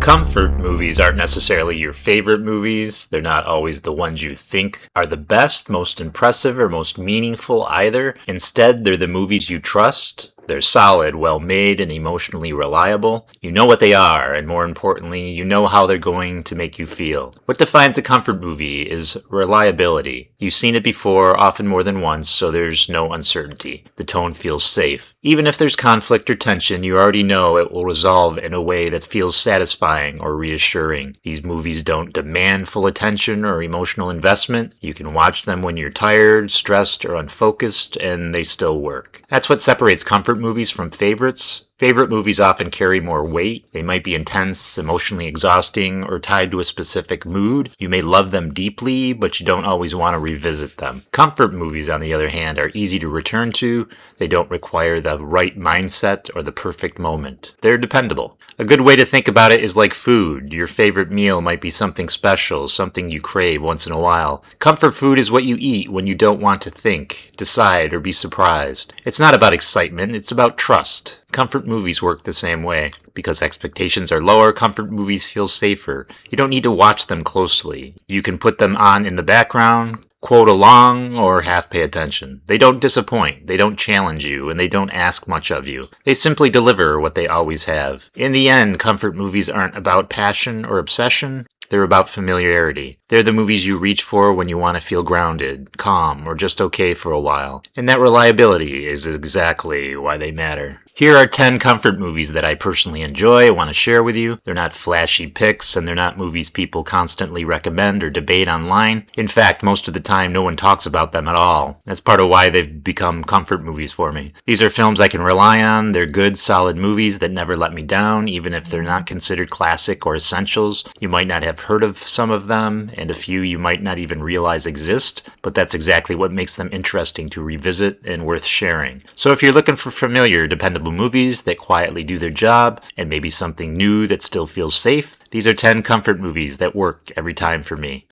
Comfort movies aren't necessarily your favorite movies. They're not always the ones you think are the best, most impressive, or most meaningful either. Instead, they're the movies you trust. They're solid, well-made, and emotionally reliable. You know what they are, and more importantly, you know how they're going to make you feel. What defines a comfort movie is reliability. You've seen it before, often more than once, so there's no uncertainty. The tone feels safe. Even if there's conflict or tension, you already know it will resolve in a way that feels satisfying or reassuring. These movies don't demand full attention or emotional investment. You can watch them when you're tired, stressed, or unfocused, and they still work. That's what separates comfort movies from favorites. Favorite movies often carry more weight. They might be intense, emotionally exhausting, or tied to a specific mood. You may love them deeply, but you don't always want to revisit them. Comfort movies, on the other hand, are easy to return to. They don't require the right mindset or the perfect moment. They're dependable. A good way to think about it is like food. Your favorite meal might be something special, something you crave once in a while. Comfort food is what you eat when you don't want to think, decide, or be surprised. It's not about excitement, it's about trust. Comfort movies work the same way. Because expectations are lower, comfort movies feel safer. You don't need to watch them closely. You can put them on in the background, quote along, or half pay attention. They don't disappoint, they don't challenge you, and they don't ask much of you. They simply deliver what they always have. In the end, comfort movies aren't about passion or obsession. They're about familiarity. They're the movies you reach for when you want to feel grounded, calm, or just okay for a while. And that reliability is exactly why they matter. Here are 10 comfort movies that I personally enjoy, want to share with you. They're not flashy picks, and they're not movies people constantly recommend or debate online. In fact, most of the time, no one talks about them at all. That's part of why they've become comfort movies for me. These are films I can rely on. They're good, solid movies that never let me down, even if they're not considered classic or essentials. You might not have heard of some of them, and a few you might not even realize exist, but that's exactly what makes them interesting to revisit and worth sharing. So if you're looking for familiar, dependable movies that quietly do their job, and maybe something new that still feels safe, these are 10 comfort movies that work every time for me.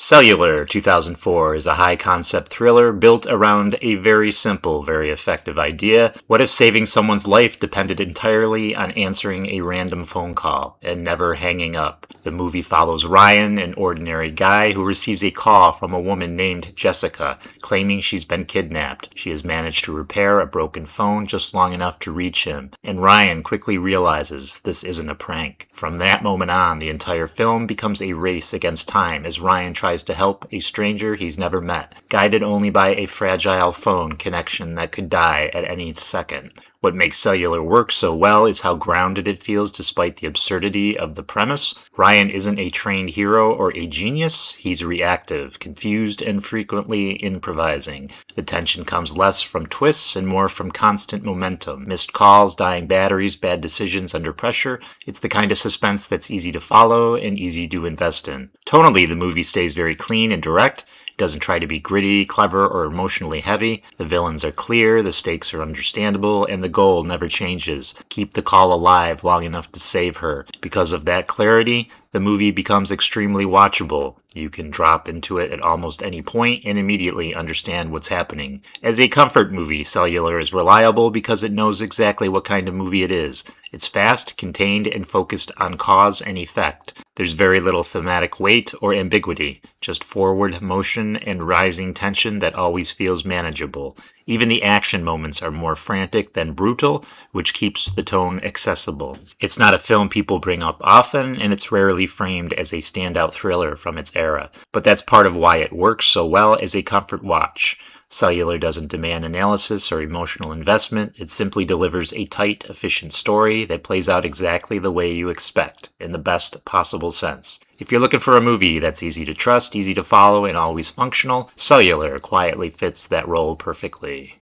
Cellular, 2004, is a high-concept thriller built around a very simple, very effective idea. What if saving someone's life depended entirely on answering a random phone call and never hanging up? The movie follows Ryan, an ordinary guy who receives a call from a woman named Jessica, claiming she's been kidnapped. She has managed to repair a broken phone just long enough to reach him, and Ryan quickly realizes this isn't a prank. From that moment on, the entire film becomes a race against time as Ryan tries to help a stranger he's never met, guided only by a fragile phone connection that could die at any second. What makes Cellular work so well is how grounded it feels despite the absurdity of the premise. Ryan isn't a trained hero or a genius. He's reactive, confused, and frequently improvising. The tension comes less from twists and more from constant momentum. Missed calls, dying batteries, bad decisions under pressure. It's the kind of suspense that's easy to follow and easy to invest in. Tonally, the movie stays very clean and direct. Doesn't try to be gritty, clever, or emotionally heavy. The villains are clear, the stakes are understandable, and the goal never changes. Keep the call alive long enough to save her. Because of that clarity, the movie becomes extremely watchable. You can drop into it at almost any point and immediately understand what's happening. As a comfort movie, Cellular is reliable because it knows exactly what kind of movie it is. It's fast, contained, and focused on cause and effect. There's very little thematic weight or ambiguity, just forward motion and rising tension that always feels manageable. Even the action moments are more frantic than brutal, which keeps the tone accessible. It's not a film people bring up often, and it's rarely framed as a standout thriller from its era, but that's part of why it works so well as a comfort watch. Cellular doesn't demand analysis or emotional investment. It simply delivers a tight, efficient story that plays out exactly the way you expect, in the best possible sense. If you're looking for a movie that's easy to trust, easy to follow, and always functional, Cellular quietly fits that role perfectly.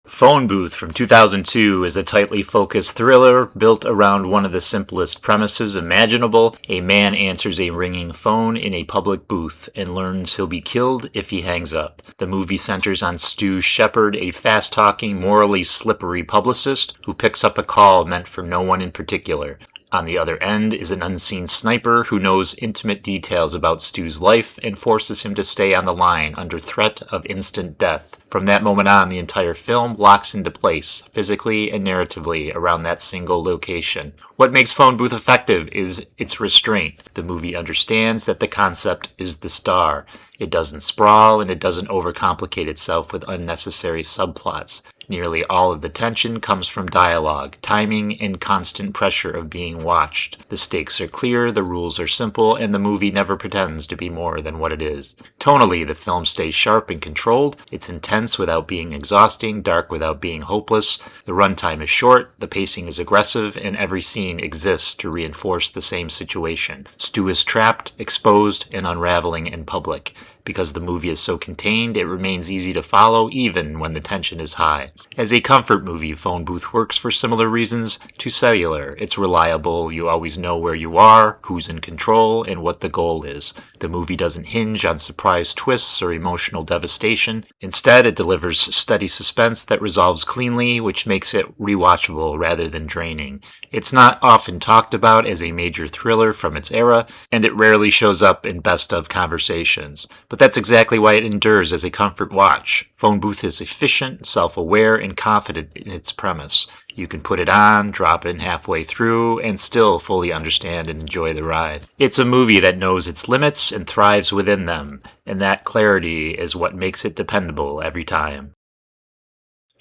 Phone Booth from 2002 is a tightly focused thriller built around one of the simplest premises imaginable. A man answers a ringing phone in a public booth and learns he'll be killed if he hangs up. The movie centers on Stu Shepard, a fast-talking, morally slippery publicist who picks up a call meant for no one in particular. On the other end is an unseen sniper who knows intimate details about Stu's life and forces him to stay on the line under threat of instant death. From that moment on, the entire film locks into place, physically and narratively, around that single location. What makes Phone Booth effective is its restraint. The movie understands that the concept is the star. It doesn't sprawl and it doesn't overcomplicate itself with unnecessary subplots. Nearly all of the tension comes from dialogue, timing, and constant pressure of being watched. The stakes are clear, the rules are simple, and the movie never pretends to be more than what it is. Tonally, the film stays sharp and controlled. It's intense without being exhausting, dark without being hopeless. The runtime is short, the pacing is aggressive, and every scene exists to reinforce the same situation. Stu is trapped, exposed, and unraveling in public. Because the movie is so contained, it remains easy to follow even when the tension is high. As a comfort movie, Phone Booth works for similar reasons to Cellular. It's reliable, you always know where you are, who's in control, and what the goal is. The movie doesn't hinge on surprise twists or emotional devastation. Instead, it delivers steady suspense that resolves cleanly, which makes it rewatchable rather than draining. It's not often talked about as a major thriller from its era, and it rarely shows up in best-of conversations. But that's exactly why it endures as a comfort watch. Phone Booth is efficient, self-aware, and confident in its premise. You can put it on, drop in halfway through, and still fully understand and enjoy the ride. It's a movie that knows its limits and thrives within them, and that clarity is what makes it dependable every time.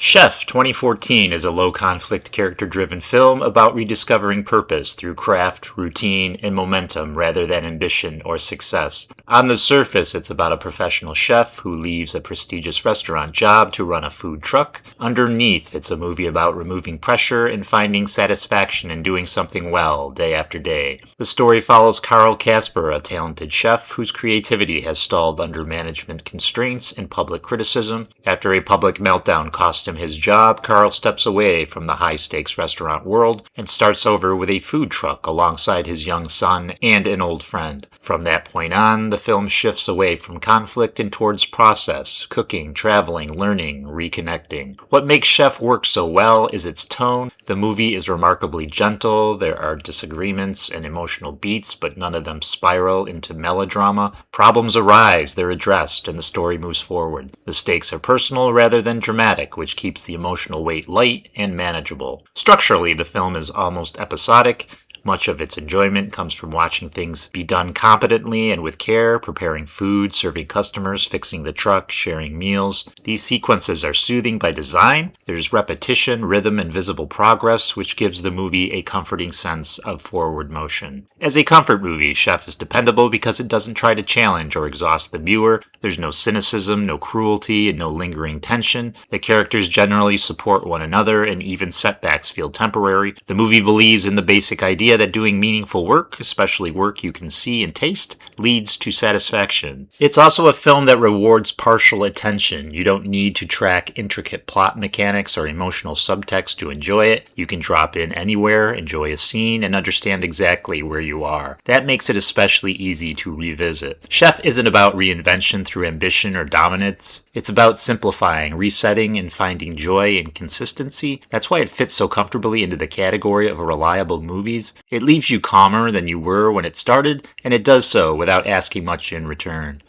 Chef 2014 is a low-conflict, character-driven film about rediscovering purpose through craft, routine, and momentum rather than ambition or success. On the surface, it's about a professional chef who leaves a prestigious restaurant job to run a food truck. Underneath, it's a movie about removing pressure and finding satisfaction in doing something well day after day. The story follows Carl Casper, a talented chef whose creativity has stalled under management constraints and public criticism. After a public meltdown cost him his job, Carl steps away from the high-stakes restaurant world and starts over with a food truck alongside his young son and an old friend. From that point on, the film shifts away from conflict and towards process, cooking, traveling, learning, reconnecting. What makes Chef work so well is its tone. The movie is remarkably gentle. There are disagreements and emotional beats, but none of them spiral into melodrama. Problems arise, they're addressed, and the story moves forward. The stakes are personal rather than dramatic, which keeps the emotional weight light and manageable. Structurally, the film is almost episodic. Much of its enjoyment comes from watching things be done competently and with care, preparing food, serving customers, fixing the truck, sharing meals. These sequences are soothing by design. There's repetition, rhythm, and visible progress, which gives the movie a comforting sense of forward motion. As a comfort movie, Chef is dependable because it doesn't try to challenge or exhaust the viewer. There's no cynicism, no cruelty, and no lingering tension. The characters generally support one another, and even setbacks feel temporary. The movie believes in the basic idea that doing meaningful work, especially work you can see and taste, leads to satisfaction. It's also a film that rewards partial attention. You don't need to track intricate plot mechanics or emotional subtext to enjoy it. You can drop in anywhere, enjoy a scene, and understand exactly where you are. That makes it especially easy to revisit. Chef isn't about reinvention through ambition or dominance. It's about simplifying, resetting, and finding joy and consistency. That's why it fits so comfortably into the category of reliable movies. It leaves you calmer than you were when it started, and it does so without asking much in return.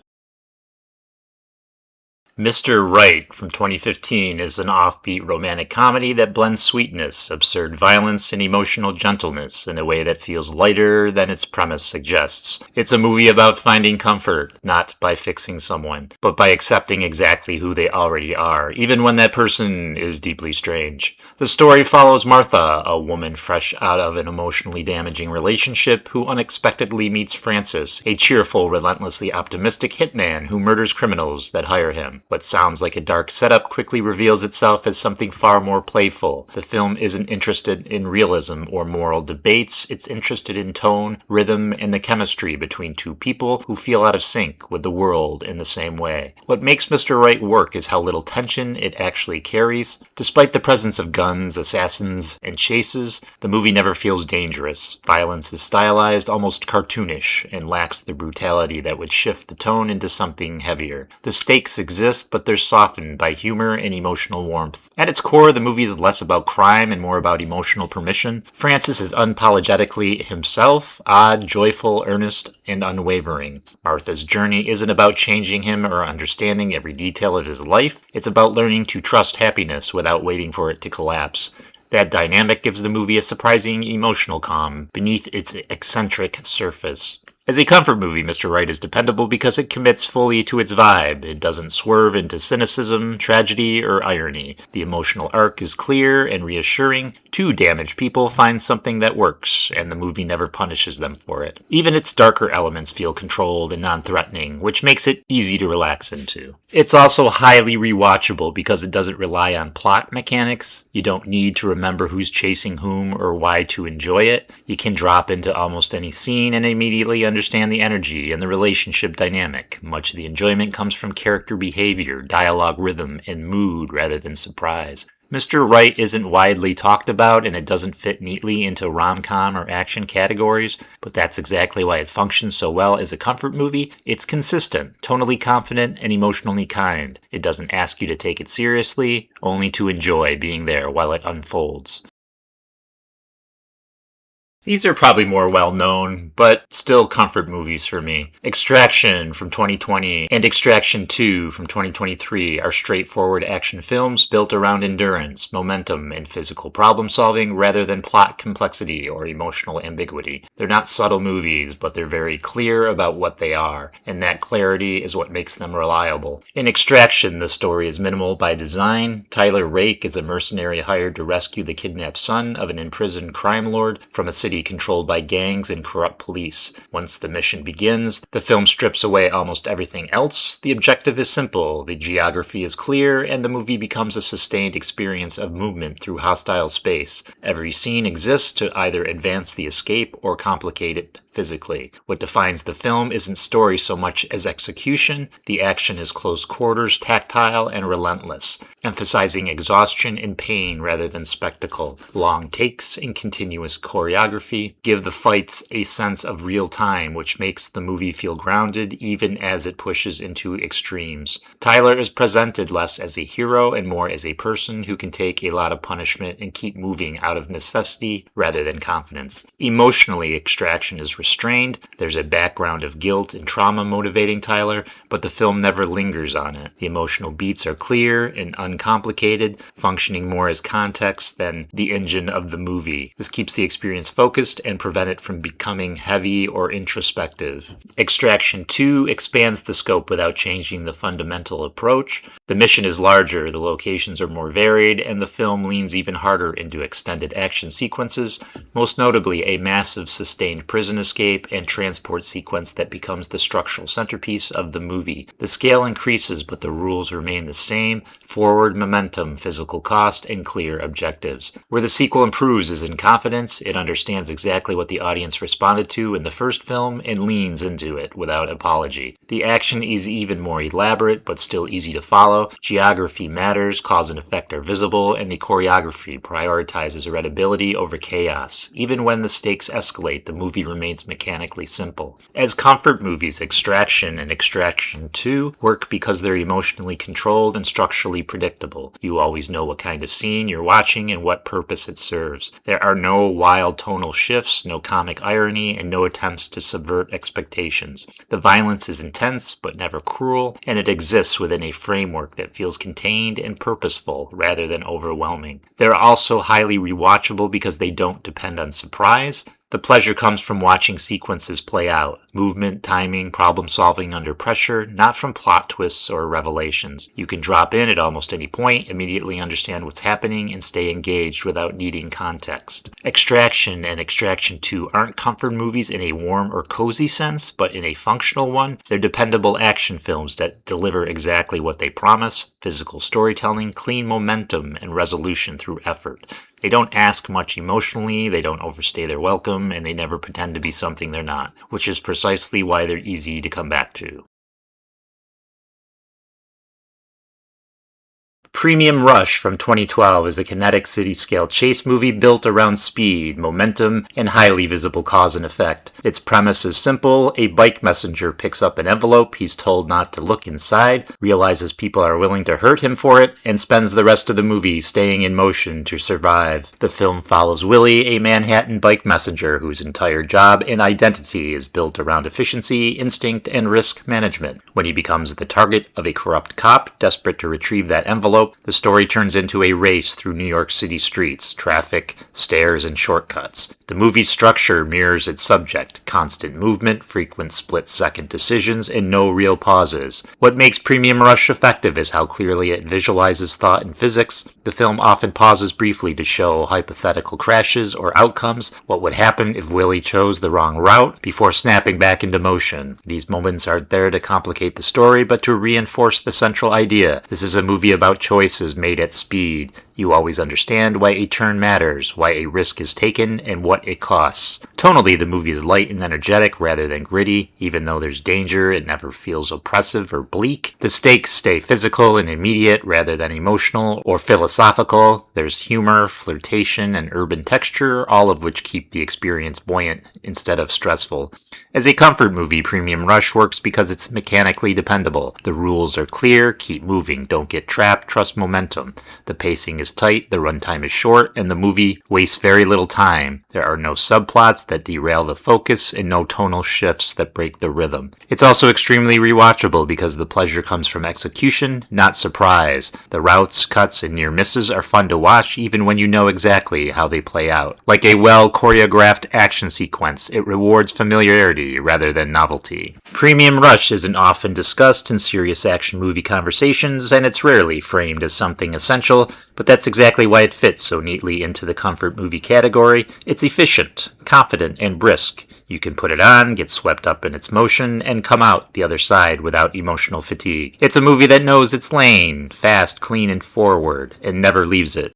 Mr. Right from 2015 is an offbeat romantic comedy that blends sweetness, absurd violence, and emotional gentleness in a way that feels lighter than its premise suggests. It's a movie about finding comfort, not by fixing someone, but by accepting exactly who they already are, even when that person is deeply strange. The story follows Martha, a woman fresh out of an emotionally damaging relationship who unexpectedly meets Francis, a cheerful, relentlessly optimistic hitman who murders criminals that hire him. What sounds like a dark setup quickly reveals itself as something far more playful. The film isn't interested in realism or moral debates. It's interested in tone, rhythm, and the chemistry between two people who feel out of sync with the world in the same way. What makes Mr. Right work is how little tension it actually carries. Despite the presence of guns, assassins, and chases, the movie never feels dangerous. Violence is stylized, almost cartoonish, and lacks the brutality that would shift the tone into something heavier. The stakes exist, exist, but they're softened by humor and emotional warmth. At its core, the movie is less about crime and more about emotional permission. Francis is unapologetically himself, odd, joyful, earnest, and unwavering. Martha's journey isn't about changing him or understanding every detail of his life. It's about learning to trust happiness without waiting for it to collapse. That dynamic gives the movie a surprising emotional calm beneath its eccentric surface. As a comfort movie, Mr. Right is dependable because it commits fully to its vibe. It doesn't swerve into cynicism, tragedy, or irony. The emotional arc is clear and reassuring. Two damaged people find something that works, and the movie never punishes them for it. Even its darker elements feel controlled and non-threatening, which makes it easy to relax into. It's also highly rewatchable because it doesn't rely on plot mechanics. You don't need to remember who's chasing whom or why to enjoy it. You can drop into almost any scene and immediately understand the energy and the relationship dynamic. Much of the enjoyment comes from character behavior, dialogue rhythm, and mood rather than surprise. Mr. Right isn't widely talked about, and it doesn't fit neatly into rom-com or action categories, but that's exactly why it functions so well as a comfort movie. It's consistent, tonally confident, and emotionally kind. It doesn't ask you to take it seriously, only to enjoy being there while it unfolds. These are probably more well-known, but still comfort movies for me. Extraction from 2020 and Extraction 2 from 2023 are straightforward action films built around endurance, momentum, and physical problem-solving rather than plot complexity or emotional ambiguity. They're not subtle movies, but they're very clear about what they are, and that clarity is what makes them reliable. In Extraction, the story is minimal by design. Tyler Rake is a mercenary hired to rescue the kidnapped son of an imprisoned crime lord from a city controlled by gangs and corrupt police. Once the mission begins, the film strips away almost everything else. The objective is simple, the geography is clear, and the movie becomes a sustained experience of movement through hostile space. Every scene exists to either advance the escape or complicate it physically. What defines the film isn't story so much as execution. The action is close quarters, tactile, and relentless, emphasizing exhaustion and pain rather than spectacle. Long takes and continuous choreography give the fights a sense of real time, which makes the movie feel grounded even as it pushes into extremes. Tyler is presented less as a hero and more as a person who can take a lot of punishment and keep moving out of necessity rather than confidence. Emotionally, Extraction is restrained. There's a background of guilt and trauma motivating Tyler, but the film never lingers on it. The emotional beats are clear and uncomplicated, functioning more as context than the engine of the movie. This keeps the experience focused and prevent it from becoming heavy or introspective. Extraction 2 expands the scope without changing the fundamental approach. The mission is larger, the locations are more varied, and the film leans even harder into extended action sequences, most notably a massive sustained prison escape and transport sequence that becomes the structural centerpiece of the movie. The scale increases, but the rules remain the same: forward momentum, physical cost, and clear objectives. Where the sequel improves is in confidence. It understands exactly what the audience responded to in the first film and leans into it without apology. The action is even more elaborate, but still easy to follow. Geography matters, cause and effect are visible, and the choreography prioritizes readability over chaos. Even when the stakes escalate, the movie remains mechanically simple. As comfort movies, Extraction and Extraction 2 work because they're emotionally controlled and structurally predictable. You always know what kind of scene you're watching and what purpose it serves. There are no wild tonal shifts, no comic irony, and no attempts to subvert expectations. The violence is intense but never cruel, and it exists within a framework that feels contained and purposeful rather than overwhelming. They're also highly rewatchable because they don't depend on surprise. The pleasure comes from watching sequences play out, movement, timing, problem solving under pressure, not from plot twists or revelations. You can drop in at almost any point, immediately understand what's happening, and stay engaged without needing context. Extraction and Extraction 2 aren't comfort movies in a warm or cozy sense, but in a functional one. They're dependable action films that deliver exactly what they promise: physical storytelling, clean momentum, and resolution through effort. They don't ask much emotionally, they don't overstay their welcome, and they never pretend to be something they're not, which is precisely why they're easy to come back to. Premium Rush from 2012 is a kinetic city-scale chase movie built around speed, momentum, and highly visible cause and effect. Its premise is simple. A bike messenger picks up an envelope he's told not to look inside, realizes people are willing to hurt him for it, and spends the rest of the movie staying in motion to survive. The film follows Willie, a Manhattan bike messenger whose entire job and identity is built around efficiency, instinct, and risk management. When he becomes the target of a corrupt cop desperate to retrieve that envelope, the story turns into a race through New York City streets, traffic, stairs, and shortcuts. The movie's structure mirrors its subject: constant movement, frequent split-second decisions, and no real pauses. What makes Premium Rush effective is how clearly it visualizes thought and physics. The film often pauses briefly to show hypothetical crashes or outcomes, what would happen if Willie chose the wrong route, before snapping back into motion. These moments aren't there to complicate the story, but to reinforce the central idea. This is a movie about choices made at speed. You always understand why a turn matters, why a risk is taken, and what it costs. Tonally, the movie is light and energetic rather than gritty. Even though there's danger, it never feels oppressive or bleak. The stakes stay physical and immediate rather than emotional or philosophical. There's humor, flirtation, and urban texture, all of which keep the experience buoyant instead of stressful. As a comfort movie, Premium Rush works because it's mechanically dependable. The rules are clear: keep moving, don't get trapped, trust momentum. The pacing is tight, the runtime is short, and the movie wastes very little time. There are no subplots that derail the focus and no tonal shifts that break the rhythm. It's also extremely rewatchable because the pleasure comes from execution, not surprise. The routes, cuts, and near misses are fun to watch even when you know exactly how they play out. Like a well-choreographed action sequence, it rewards familiarity rather than novelty. Premium Rush isn't often discussed in serious action movie conversations, and it's rarely framed as something essential, but that's exactly why it fits so neatly into the comfort movie category. It's efficient, confident, and brisk. You can put it on, get swept up in its motion, and come out the other side without emotional fatigue. It's a movie that knows its lane, fast, clean, and forward, and never leaves it.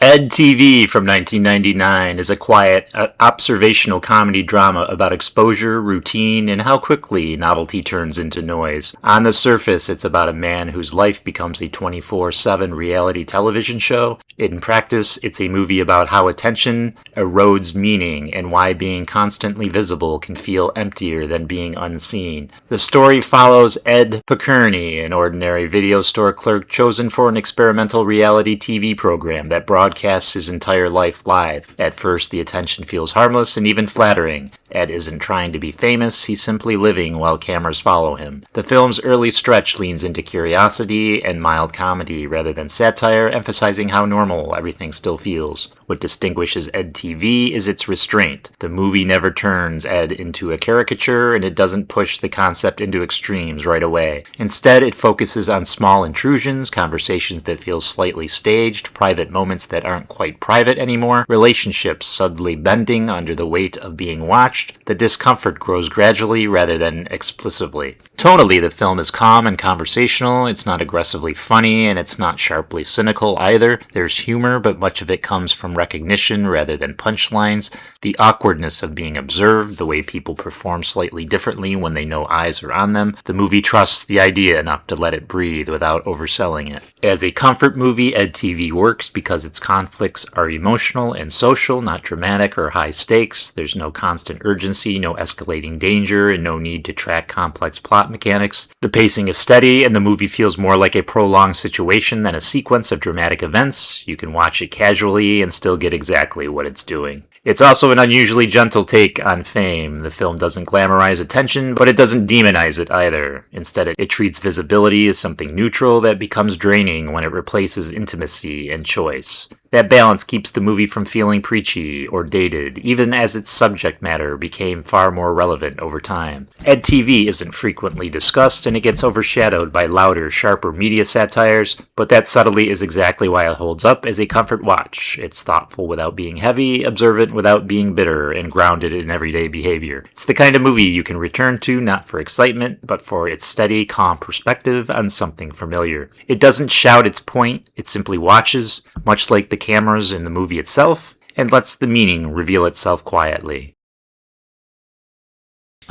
Ed TV from 1999 is a quiet, observational comedy drama about exposure, routine, and how quickly novelty turns into noise. On the surface, it's about a man whose life becomes a 24/7 reality television show. In practice, it's a movie about how attention erodes meaning and why being constantly visible can feel emptier than being unseen. The story follows Ed Pickerney, an ordinary video store clerk chosen for an experimental reality TV program that broadcasts his entire life live. At first, the attention feels harmless and even flattering. Ed isn't trying to be famous, he's simply living while cameras follow him. The film's early stretch leans into curiosity and mild comedy rather than satire, emphasizing how normal everything still feels. What distinguishes Ed TV is its restraint. The movie never turns Ed into a caricature, and it doesn't push the concept into extremes right away. Instead, it focuses on small intrusions, conversations that feel slightly staged, private moments that aren't quite private anymore, relationships subtly bending under the weight of being watched. The discomfort grows gradually rather than explicitly. Tonally, the film is calm and conversational. It's not aggressively funny, and it's not sharply cynical either. There's humor, but much of it comes from recognition rather than punchlines. The awkwardness of being observed, the way people perform slightly differently when they know eyes are on them. The movie trusts the idea enough to let it breathe without overselling it. As a comfort movie, Ed TV works because its conflicts are emotional and social, not dramatic or high stakes. There's no constant urgency, no escalating danger, and no need to track complex plot mechanics. The pacing is steady, and the movie feels more like a prolonged situation than a sequence of dramatic events. You can watch it casually and still get exactly what it's doing. It's also an unusually gentle take on fame. The film doesn't glamorize attention, but it doesn't demonize it either. Instead, it treats visibility as something neutral that becomes draining when it replaces intimacy and choice. That balance keeps the movie from feeling preachy or dated, even as its subject matter became far more relevant over time. Ed TV isn't frequently discussed, and it gets overshadowed by louder, sharper media satires, but that subtlety is exactly why it holds up as a comfort watch. It's thoughtful without being heavy, observant without being bitter, and grounded in everyday behavior. It's the kind of movie you can return to not for excitement, but for its steady, calm perspective on something familiar. It doesn't shout its point, it simply watches, much like the cameras in the movie itself, and lets the meaning reveal itself quietly.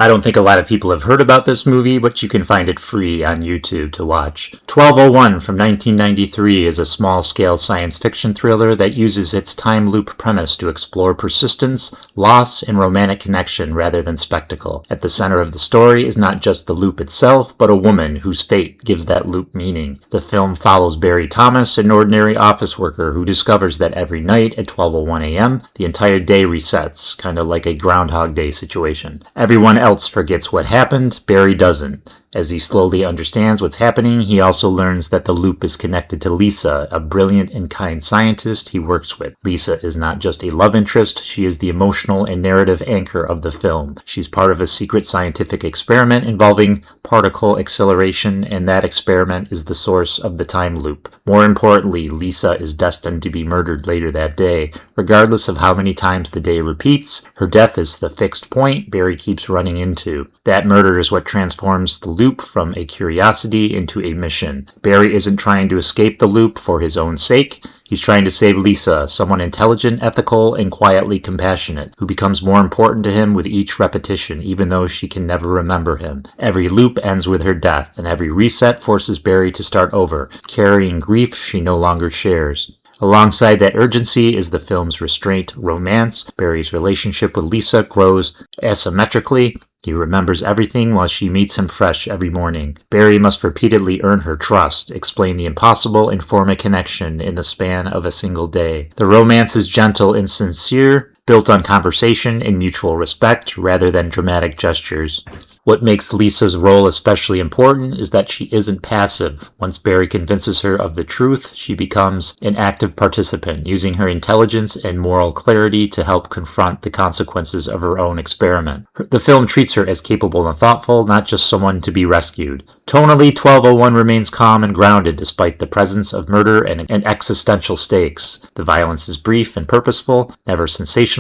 I don't think a lot of people have heard about this movie, but you can find it free on YouTube to watch. 1201 from 1993 is a small-scale science fiction thriller that uses its time loop premise to explore persistence, loss, and romantic connection rather than spectacle. At the center of the story is not just the loop itself, but a woman whose fate gives that loop meaning. The film follows Barry Thomas, an ordinary office worker who discovers that every night at 12:01 a.m., the entire day resets, kind of like a Groundhog Day situation. Everyone else forgets what happened, Barry doesn't. As he slowly understands what's happening, he also learns that the loop is connected to Lisa, a brilliant and kind scientist he works with. Lisa is not just a love interest, she is the emotional and narrative anchor of the film. She's part of a secret scientific experiment involving particle acceleration, and that experiment is the source of the time loop. More importantly, Lisa is destined to be murdered later that day. Regardless of how many times the day repeats, her death is the fixed point Barry keeps running into. That murder is what transforms the loop from a curiosity into a mission. Barry isn't trying to escape the loop for his own sake. He's trying to save Lisa, someone intelligent, ethical, and quietly compassionate, who becomes more important to him with each repetition, even though she can never remember him. Every loop ends with her death, and every reset forces Barry to start over, carrying grief she no longer shares. Alongside that urgency is the film's restraint romance. Barry's relationship with Lisa grows asymmetrically. He remembers everything while she meets him fresh every morning. Barry must repeatedly earn her trust, explain the impossible, and form a connection in the span of a single day. The romance is gentle and sincere, built on conversation and mutual respect rather than dramatic gestures. What makes Lisa's role especially important is that she isn't passive. Once Barry convinces her of the truth, she becomes an active participant, using her intelligence and moral clarity to help confront the consequences of her own experiment. The film treats her as capable and thoughtful, not just someone to be rescued. Tonally, 1201 remains calm and grounded despite the presence of murder and existential stakes. The violence is brief and purposeful, never sensationalized.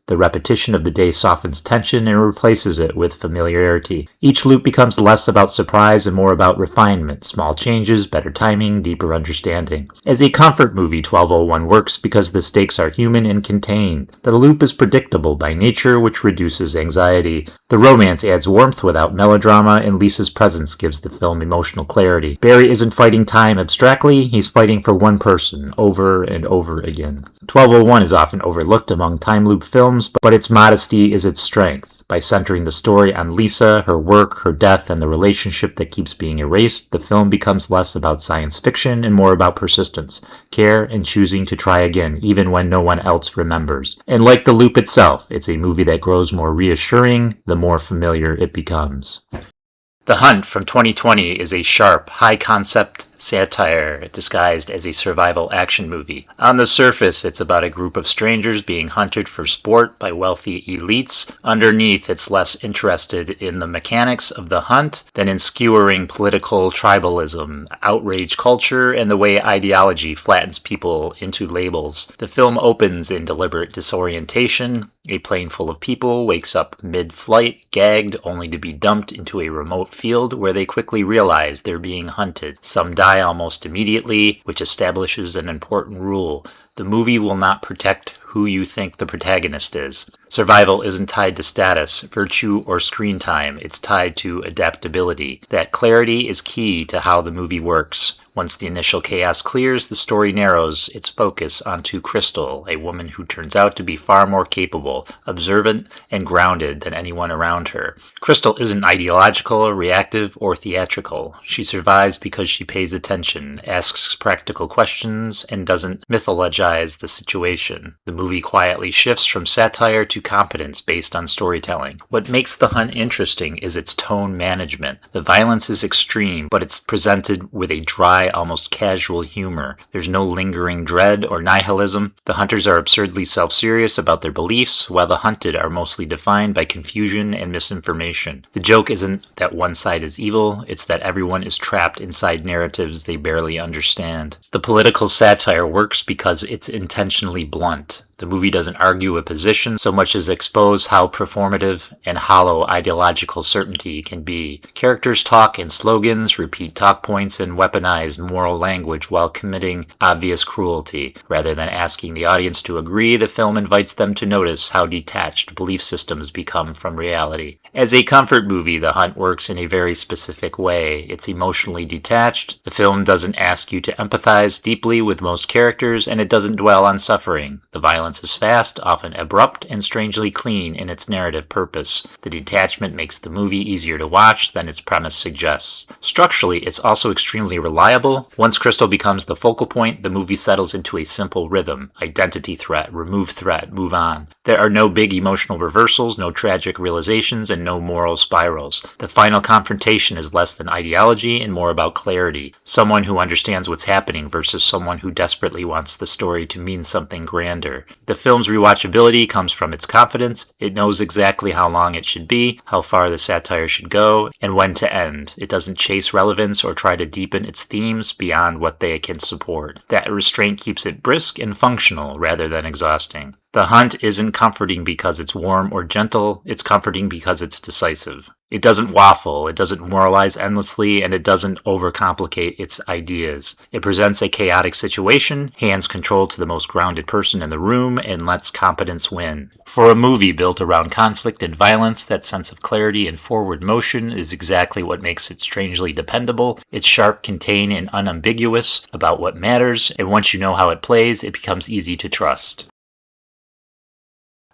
The repetition of the day softens tension and replaces it with familiarity. Each loop becomes less about surprise and more about refinement, small changes, better timing, deeper understanding. As a comfort movie, 1201 works because the stakes are human and contained. The loop is predictable by nature, which reduces anxiety. The romance adds warmth without melodrama, and Lisa's presence gives the film emotional clarity. Barry isn't fighting time abstractly, he's fighting for one person, over and over again. 1201 is often overlooked among time loop films, but its modesty is its strength. By centering the story on Lisa, her work, her death, and the relationship that keeps being erased, the film becomes less about science fiction and more about persistence, care, and choosing to try again, even when no one else remembers. And like the loop itself, it's a movie that grows more reassuring the more familiar it becomes. The Hunt from 2020 is a sharp, high-concept satire disguised as a survival action movie. On the surface, it's about a group of strangers being hunted for sport by wealthy elites. Underneath, it's less interested in the mechanics of the hunt than in skewering political tribalism, outrage culture, and the way ideology flattens people into labels. The film opens in deliberate disorientation. A plane full of people wakes up mid-flight, gagged, only to be dumped into a remote field where they quickly realize they're being hunted. Some die almost immediately, which establishes an important rule. The movie will not protect who you think the protagonist is. Survival isn't tied to status, virtue, or screen time. It's tied to adaptability. That clarity is key to how the movie works. Once the initial chaos clears, the story narrows its focus onto Crystal, a woman who turns out to be far more capable, observant, and grounded than anyone around her. Crystal isn't ideological, reactive, or theatrical. She survives because she pays attention, asks practical questions, and doesn't mythologize the situation. The movie quietly shifts from satire to competence based on storytelling. What makes The Hunt interesting is its tone management. The violence is extreme, but it's presented with a dry, almost casual humor. There's no lingering dread or nihilism. The hunters are absurdly self-serious about their beliefs, while the hunted are mostly defined by confusion and misinformation. The joke isn't that one side is evil, it's that everyone is trapped inside narratives they barely understand. The political satire works because it's intentionally blunt. The movie doesn't argue a position so much as expose how performative and hollow ideological certainty can be. Characters talk in slogans, repeat talk points, and weaponize moral language while committing obvious cruelty. Rather than asking the audience to agree, the film invites them to notice how detached belief systems become from reality. As a comfort movie, The Hunt works in a very specific way. It's emotionally detached. The film doesn't ask you to empathize deeply with most characters, and it doesn't dwell on suffering. The violence is fast, often abrupt, and strangely clean in its narrative purpose. The detachment makes the movie easier to watch than its premise suggests. Structurally, it's also extremely reliable. Once Crystal becomes the focal point, the movie settles into a simple rhythm. Identity threat, remove threat, move on. There are no big emotional reversals, no tragic realizations, and no moral spirals. The final confrontation is less than ideology and more about clarity. Someone who understands what's happening versus someone who desperately wants the story to mean something grander. The film's rewatchability comes from its confidence. It knows exactly how long it should be, how far the satire should go, and when to end. It doesn't chase relevance or try to deepen its themes beyond what they can support. That restraint keeps it brisk and functional rather than exhausting. The Hunt isn't comforting because it's warm or gentle, it's comforting because it's decisive. It doesn't waffle, it doesn't moralize endlessly, and it doesn't overcomplicate its ideas. It presents a chaotic situation, hands control to the most grounded person in the room, and lets competence win. For a movie built around conflict and violence, that sense of clarity and forward motion is exactly what makes it strangely dependable. It's sharp, contained, and unambiguous about what matters, and once you know how it plays, it becomes easy to trust.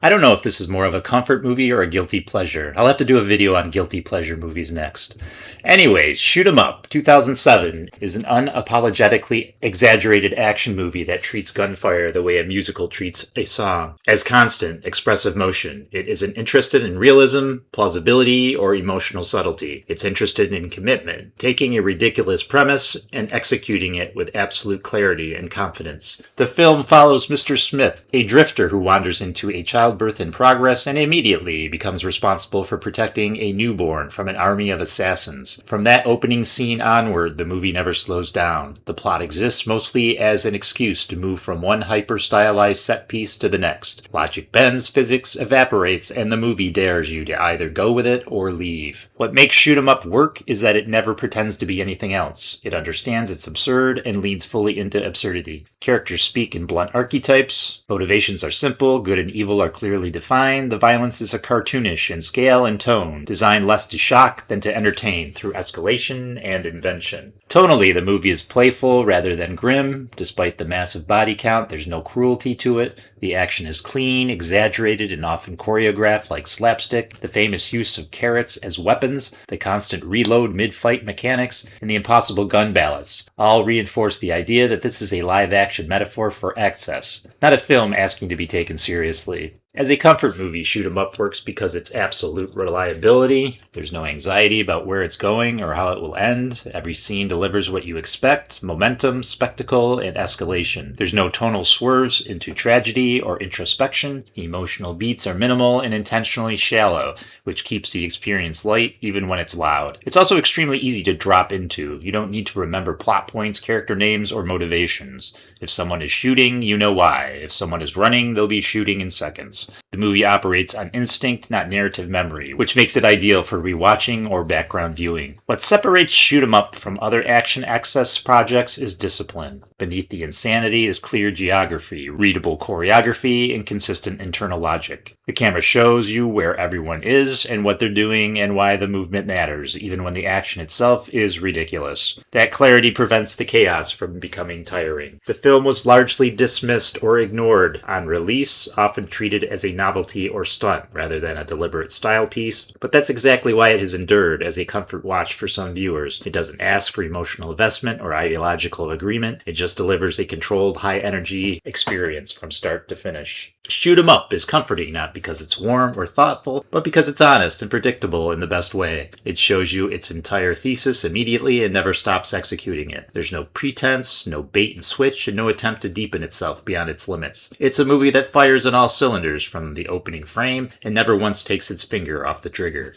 I don't know if this is more of a comfort movie or a guilty pleasure. I'll have to do a video on guilty pleasure movies next. Anyways, Shoot 'Em Up, 2007, is an unapologetically exaggerated action movie that treats gunfire the way a musical treats a song, as constant, expressive motion. It isn't interested in realism, plausibility, or emotional subtlety. It's interested in commitment, taking a ridiculous premise and executing it with absolute clarity and confidence. The film follows Mr. Smith, a drifter who wanders into a childbirth in progress and immediately becomes responsible for protecting a newborn from an army of assassins. From that opening scene onward, the movie never slows down. The plot exists mostly as an excuse to move from one hyper-stylized set piece to the next. Logic bends, physics evaporates, and the movie dares you to either go with it or leave. What makes Shoot 'Em Up work is that it never pretends to be anything else. It understands it's absurd and leans fully into absurdity. Characters speak in blunt archetypes. Motivations are simple. Good and evil are clearly defined. The violence is a cartoonish in scale and tone, designed less to shock than to entertain through escalation and invention. Tonally, the movie is playful rather than grim. Despite the massive body count, there's no cruelty to it. The action is clean, exaggerated, and often choreographed like slapstick. The famous use of carrots as weapons, the constant reload mid-fight mechanics, and the impossible gun ballots all reinforce the idea that this is a live-action metaphor for excess, not a film asking to be taken seriously. As a comfort movie, Shoot 'Em Up works because it's absolute reliability. There's no anxiety about where it's going or how it will end. Every scene delivers what you expect: momentum, spectacle, and escalation. There's no tonal swerves into tragedy or introspection. Emotional beats are minimal and intentionally shallow, which keeps the experience light even when it's loud. It's also extremely easy to drop into. You don't need to remember plot points, character names, or motivations. If someone is shooting, you know why. If someone is running, they'll be shooting in seconds. The movie operates on instinct, not narrative memory, which makes it ideal for rewatching or background viewing. What separates Shoot 'Em Up from other action access projects is discipline. Beneath the insanity is clear geography, readable choreography, and consistent internal logic. The camera shows you where everyone is and what they're doing and why the movement matters, even when the action itself is ridiculous. That clarity prevents the chaos from becoming tiring. The film was largely dismissed or ignored on release, often treated as a novelty or stunt rather than a deliberate style piece, but that's exactly why it has endured as a comfort watch for some viewers. It doesn't ask for emotional investment or ideological agreement, it just delivers a controlled, high-energy experience from start to finish. Shoot 'Em Up is comforting not because it's warm or thoughtful, but because it's honest and predictable in the best way. It shows you its entire thesis immediately and never stops executing it. There's no pretense, no bait and switch, and no attempt to deepen itself beyond its limits. It's a movie that fires on all cylinders from the opening frame and never once takes its finger off the trigger.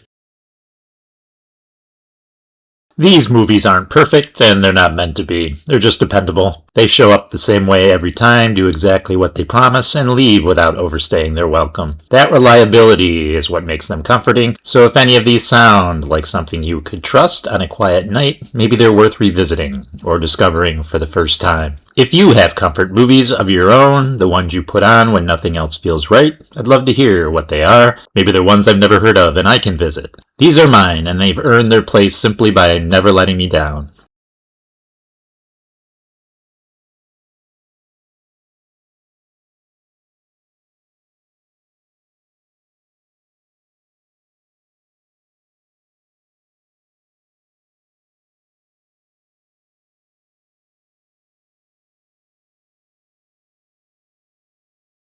These movies aren't perfect, and they're not meant to be. They're just dependable. They show up the same way every time, do exactly what they promise, and leave without overstaying their welcome. That reliability is what makes them comforting, so if any of these sound like something you could trust on a quiet night, maybe they're worth revisiting or discovering for the first time. If you have comfort movies of your own, the ones you put on when nothing else feels right, I'd love to hear what they are. Maybe they're ones I've never heard of and I can visit. These are mine, and they've earned their place simply by never letting me down.